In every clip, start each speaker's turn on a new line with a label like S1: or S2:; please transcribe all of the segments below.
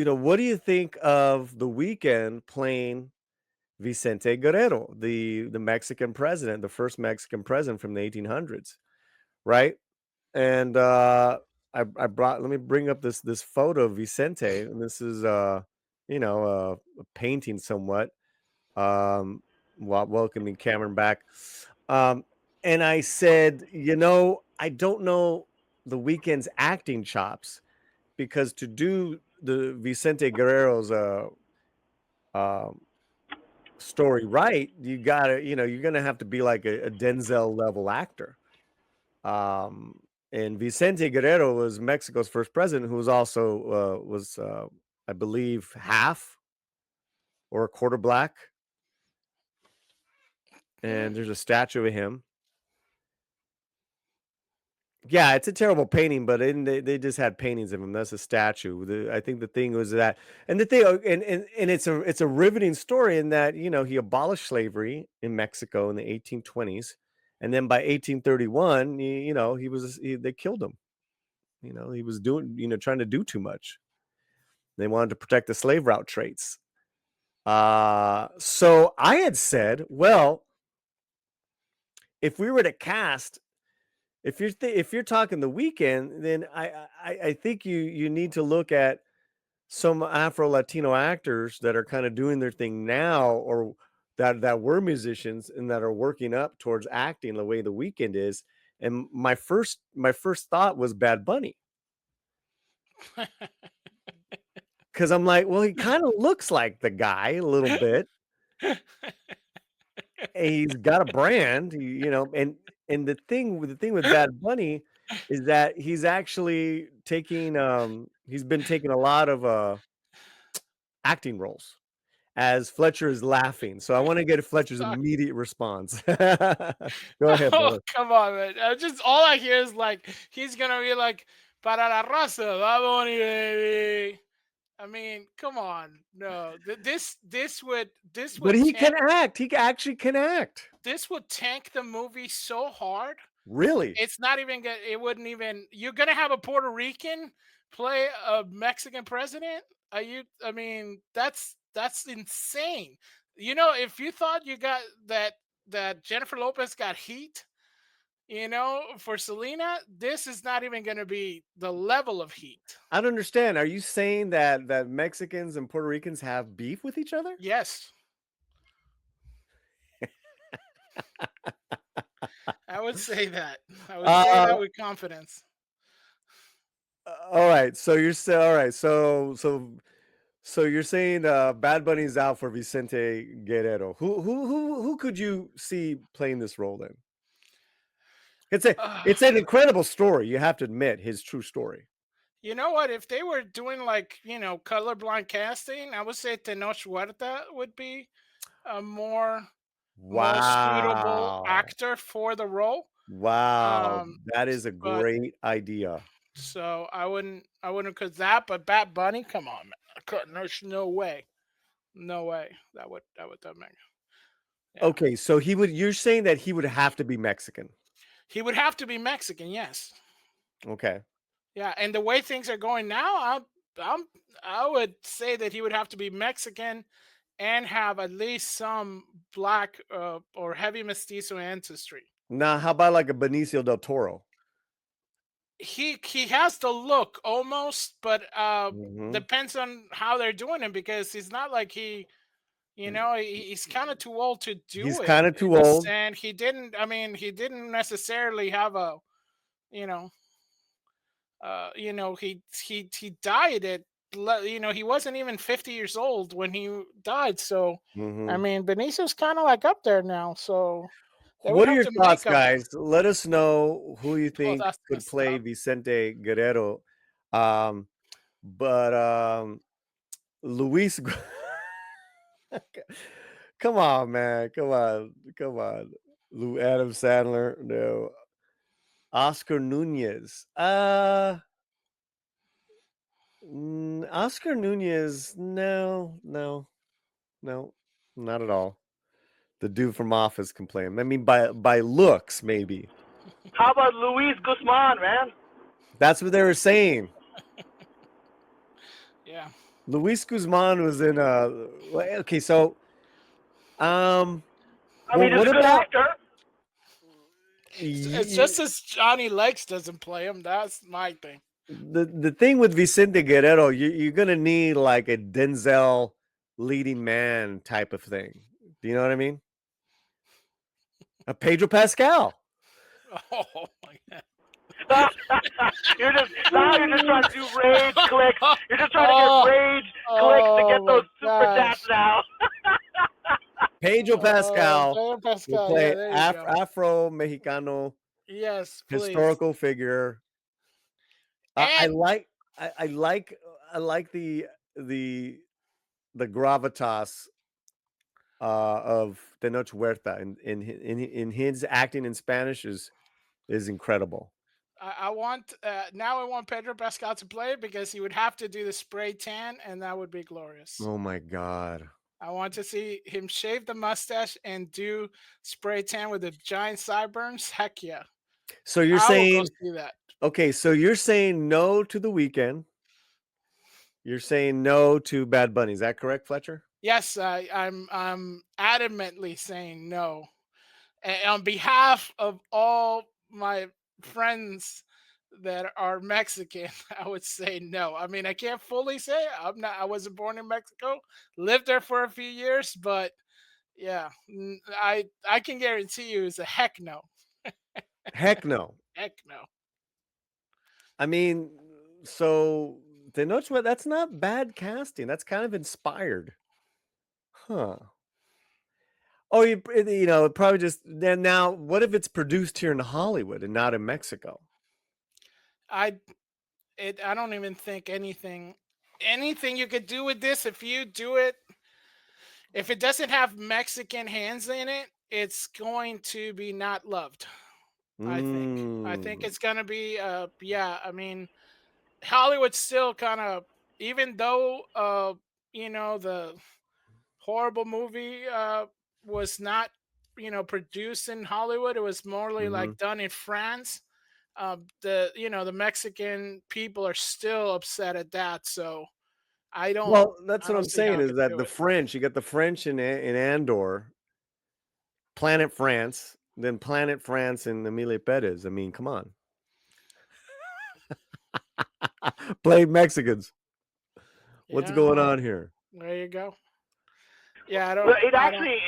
S1: what do you think of The Weeknd playing Vicente Guerrero, the Mexican president, the first Mexican president from the 1800s, right? And I brought let me bring up this photo of Vicente, and this is a painting somewhat, um while welcoming Cameron back. Um and I said, I don't know The Weeknd's acting chops, because to do the Vicente Guerrero's um story right, you're gonna have to be like a Denzel level actor. And Vicente Guerrero was Mexico's first president, who was also was I believe half or a quarter black,
S2: Hmm.
S1: and there's a statue of him. Yeah, it's a terrible painting, but they just had paintings of him. That's a statue. I think the thing was that, and the thing, and it's a riveting story in that he abolished slavery in Mexico in the 1820s, and then by 1831, they killed him. He was doing trying to do too much. They wanted to protect the slave route traits. So I had said, well, if we were to cast, if you're talking The Weeknd, then I think you need to look at some Afro Latino actors that are kind of doing their thing now, or that were musicians and that are working up towards acting the way The Weeknd is. And my first thought was Bad Bunny, because I'm like, well, he kind of looks like the guy a little bit. And he's got a brand, and the thing with Bad Bunny is that he's actually he's been taking a lot of acting roles as Fletcher is laughing. So I want to get Fletcher's
S2: Suck.
S1: immediate response. Go ahead,
S2: Oh,
S1: brother.
S2: come on, man. Just all I hear is like he's gonna be like para la raza, va Bunny, baby. I mean, come on. No.
S1: But he can act. He actually can act.
S2: This would tank the movie so hard.
S1: Really.
S2: It's not even good. It wouldn't even. You're gonna have a Puerto Rican play a Mexican president. Are you? I mean, that's insane. If you thought you got that Jennifer Lopez got heat, for Selena, this is not even gonna be the level of heat.
S1: I don't understand. Are you saying that Mexicans and Puerto Ricans have beef with each other?
S2: Yes, I would say that. I would say
S1: Uh,
S2: that with confidence.
S1: all right. So you're saying, all right. So you're saying Bad Bunny's out for Vicente Guerrero. Who could you see playing this role then? It's a it's an incredible story. You have to admit his true story.
S2: You know what? If they were doing like, colorblind casting, I would say Tenoch Huerta would be a more suitable
S1: Wow.
S2: actor for the role.
S1: Wow.
S2: Um,
S1: That is a
S2: but
S1: great idea.
S2: so I wouldn't cause that, but Bat Bunny, come on, man. I couldn't, there's no way. No way. That make. Yeah.
S1: Okay, so you're saying that he would have to be Mexican.
S2: He would have to be Mexican, yes.
S1: Okay.
S2: Yeah, and the way things are going now, I'm I would say that he would have to be Mexican and have at least some black or heavy mestizo ancestry.
S1: Now, how about like a Benicio del Toro?
S2: He has the look almost, but
S1: Mhm.
S2: depends on how they're doing him because he's not like he's kind of too old to
S1: He's
S2: do it
S1: kinda
S2: in
S1: too
S2: a
S1: old.
S2: sense. He didn't. I mean, he didn't necessarily have a you know he died at he wasn't even 50 years old when he died. So I
S1: Mhm.
S2: mean, Benicio's kind of like up there now. So they would
S1: What are
S2: have
S1: your
S2: to
S1: thoughts,
S2: make a
S1: guys? Let us know who you
S2: well,
S1: think
S2: that's
S1: could
S2: messed
S1: play
S2: up.
S1: Vicente Guerrero. Um, but Luis, come on, man, come on. Lou Adam Sandler, no. Oscar Nunez. Oscar Nunez, no, no, no, not at all. The dude from Office can play him. I mean, by looks, maybe.
S3: How about Luis Guzman, man?
S1: That's what they were saying.
S2: Yeah.
S1: Luis Guzman was in okay, so um
S3: I mean, he's
S1: what
S3: a good
S1: about
S3: actor.
S2: It's just as Johnny Legs doesn't play him. That's my thing.
S1: the thing with Vicente Guerrero, you're gonna need like a Denzel leading man type of thing. Do you know what I mean? A Pedro Pascal.
S2: Oh my god.
S3: You're just trying to do rage clicks. You're just trying to get
S2: Oh,
S3: rage clicks to get
S2: oh
S3: those
S2: my
S3: super chats
S2: gosh.
S3: now.
S1: Pedro Pascal
S2: Pedro
S1: will
S2: Pascal. Yeah,
S1: play
S2: there you go.
S1: Afro Mexicano
S2: Yes, please.
S1: historical figure. I
S2: And
S1: like I like I like the the gravitas of Tenoch Huerta in his acting in Spanish is incredible.
S2: I want now I want Pedro Pascal to play it because he would have to do the spray tan, and that would be glorious.
S1: Oh my god.
S2: I want to see him shave the mustache and do spray tan with the giant sideburns. Heck yeah.
S1: So you're
S2: I will go
S1: saying
S2: see that.
S1: okay, so you're saying no to The Weeknd. You're saying no to Bad Bunny. Is that correct, Fletcher?
S2: Yes, I'm adamantly saying no. And on behalf of all my friends that are Mexican, I would say no. I mean, I can't fully say it. I wasn't born in Mexico, lived there for a few years, but yeah, I can guarantee you it's a heck no.
S1: Heck no.
S2: Heck no.
S1: I mean, so Tenoch Huerta, that's not bad casting. That's kind of inspired. Huh. Oh, you know, probably just then now, what if it's produced here in Hollywood and not in Mexico?
S2: I I don't even think anything you could do with this if you do it if it doesn't have Mexican hands in it, it's going to be not loved. I think. I think
S1: Mm.
S2: it's gonna be yeah, I mean Hollywood still kind of even though the horrible movie was not produced in Hollywood, it was morely
S1: Mhm.
S2: like done in France. The Mexican people are still upset at that, so I don't
S1: Well, that's
S2: I
S1: what
S2: don't
S1: I'm
S2: see how
S1: saying
S2: I
S1: is
S2: could
S1: that
S2: do
S1: the
S2: it.
S1: French, you got the French in Andor, Planet France, then Planet France and Emilia Perez. I mean, come on. Play Mexicans. What's
S2: Yeah,
S1: going on here?
S2: there you go. Yeah,
S3: Well, it
S2: I don't.
S3: actually,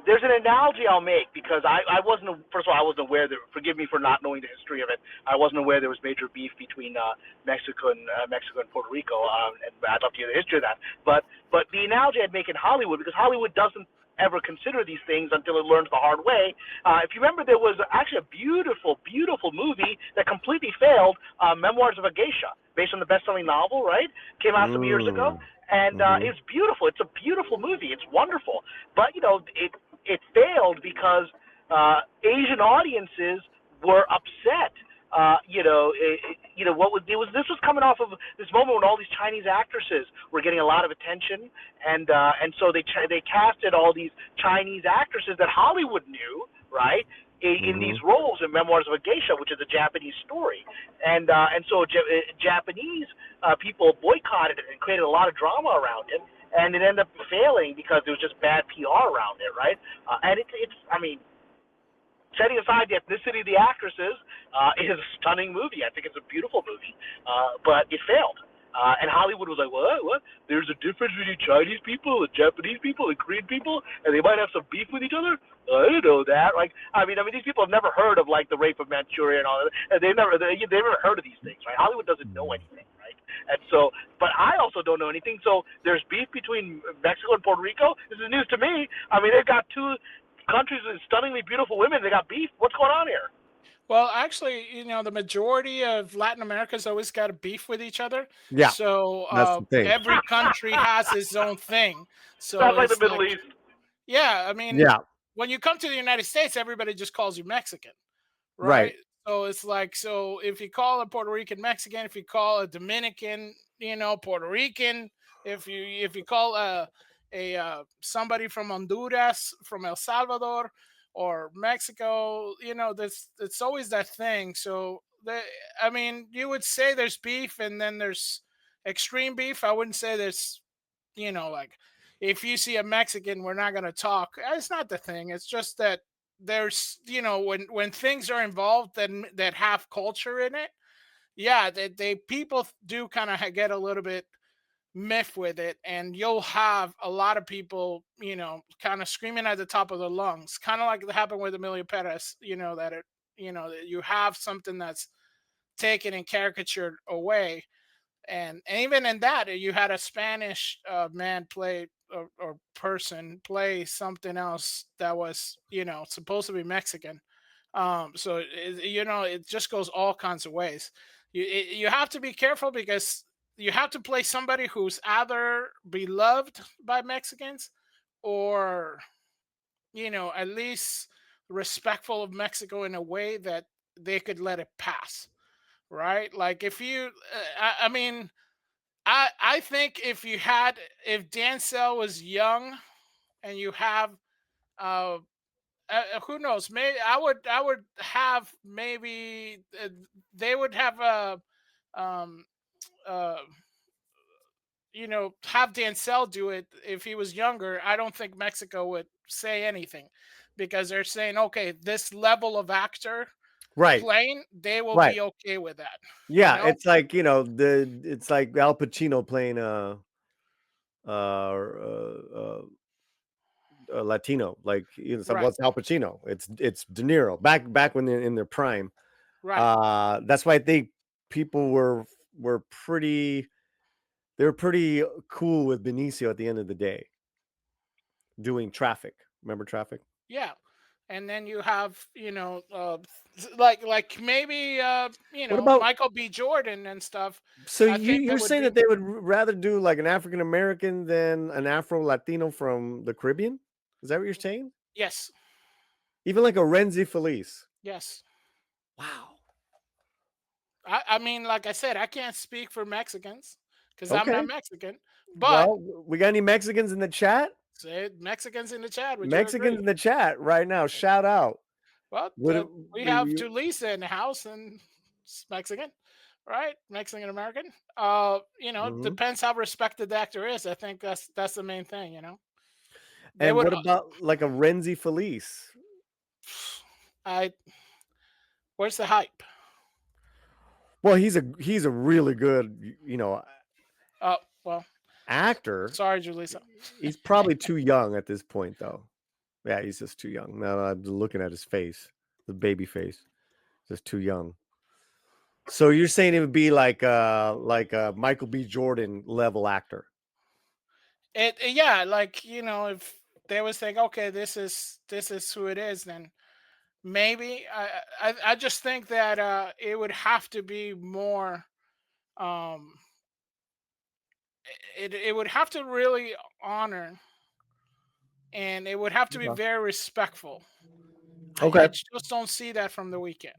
S3: there's an analogy I'll make because I wasn't, first of all, I wasn't aware that, forgive me for not knowing the history of it. I wasn't aware there was major beef between Mexico and Puerto Rico, and I'd love to hear the history of that. But the analogy I'd make in Hollywood, because Hollywood doesn't ever consider these things until it learns the hard way. If you remember, there was actually a beautiful, beautiful movie that completely failed, Memoirs of a Geisha, based on the best-selling novel, right? Came out some years ago,
S1: Mm.
S3: and
S1: Mhm.
S3: it's beautiful. It's a beautiful movie. It's wonderful, but it failed because Asian audiences were upset. What was it was this was coming off of this moment when all these Chinese actresses were getting a lot of attention, and so they casted all these Chinese actresses that Hollywood knew, right? In these
S1: Mhm.
S3: roles in Memoirs of a Geisha, which is a Japanese story, and so Japanese people boycotted it and created a lot of drama around it, and it ended up failing because there was just bad PR around it, right? And it's I mean, setting aside the ethnicity of the actresses, it is a stunning movie. I think it's a beautiful movie, but it failed. And Hollywood was like, what? What? There's a difference between Chinese people and Japanese people and Korean people, and they might have some beef with each other. I didn't know that. Like, I mean, these people have never heard of like the rape of Manchuria and all that. And they've never heard of these things, right? Hollywood doesn't know anything, right? And so, but I also don't know anything. So there's beef between Mexico and Puerto Rico. This is news to me. I mean, they've got two countries with stunningly beautiful women. They got beef. What's going on here?
S2: Well, actually, the majority of Latin America's always got a beef with each other.
S1: Yeah,
S2: So
S1: that's the thing.
S2: every country has its own thing. So
S3: Sounds like the
S2: it's
S3: Middle
S2: like,
S3: East.
S2: yeah, I mean,
S1: Yeah,
S2: when you come to the United States, everybody just calls you Mexican,
S1: right.
S2: right? So it's like, so if you call a Puerto Rican Mexican, if you call a Dominican, Puerto Rican, if you call a somebody from Honduras, from El Salvador, or Mexico, there's it's always that thing. So I mean, you would say there's beef, and then there's extreme beef. I wouldn't say there's, like if you see a Mexican, we're not gonna talk. It's not the thing. It's just that there's, when things are involved that have culture in it, yeah, they people do kind of get a little bit miffed with it, and you'll have a lot of people, kind of screaming at the top of their lungs, kind of like it happened with Emilio Perez, that you have something that's taken and caricatured away, and even in that, you had a Spanish man play or person play something else that was, supposed to be Mexican. So it just goes all kinds of ways. You have to be careful because you have to play somebody who's either beloved by Mexicans or, at least respectful of Mexico in a way that they could let it pass, right? Like if you, I mean, I think if Dancel was young and you have uh, who knows, maybe I would have maybe they would have a um uh have Dancel do it if he was younger. I don't think Mexico would say anything because they're saying, okay, this level of actor
S1: Right.
S2: playing, they will
S1: Right.
S2: be okay with that,
S1: Yeah, it's like, it's like Al Pacino playing Latino, like, so
S2: right,
S1: what's Al Pacino? It's De Niro back when they're in their prime.
S2: right.
S1: That's why I think people were pretty they were pretty cool with Benicio at the end of the day doing Traffic. Remember Traffic?
S2: Yeah. And then you have, like maybe
S1: What about
S2: Michael B. Jordan and stuff.
S1: so
S2: I think
S1: you're
S2: that would
S1: saying
S2: be
S1: that they would rather do like an African American than an Afro Latino from the Caribbean? Is that what you're saying?
S2: yes,
S1: Even like a Renzi Felice.
S2: yes.
S1: Wow.
S2: I mean, like I said, I can't speak for Mexicans because I'm not
S1: Okay.
S2: Mexican. But
S1: Well, we got any Mexicans in the chat?
S2: say Mexicans in the chat, would you
S1: Mexicans
S2: agree?
S1: in the chat right now. Shout out.
S2: Well,
S1: Would it,
S2: we have
S1: you,
S2: Tulisa in the house and Mexican, right? Mexican American.
S1: mhm.
S2: Depends how respected the actor is. I think that's the main thing. They
S1: And
S2: would.
S1: what about like a Renzi Felice?
S2: I Where's the hype?
S1: Well, he's a really good,
S2: Oh well,
S1: actor.
S2: sorry, Julissa.
S1: He's probably too young at this point, though. Yeah, he's just too young. Now I'm looking at his face, the baby face, just too young. So you're saying it would be like a Michael B. Jordan level actor?
S2: Yeah, like if they was saying, okay, this is who it is, then maybe I just think that it would have to be more. Um, it would have to really honor, and it would have to be
S1: Okay.
S2: very respectful. I
S1: Okay.
S2: just don't see that from the weekend.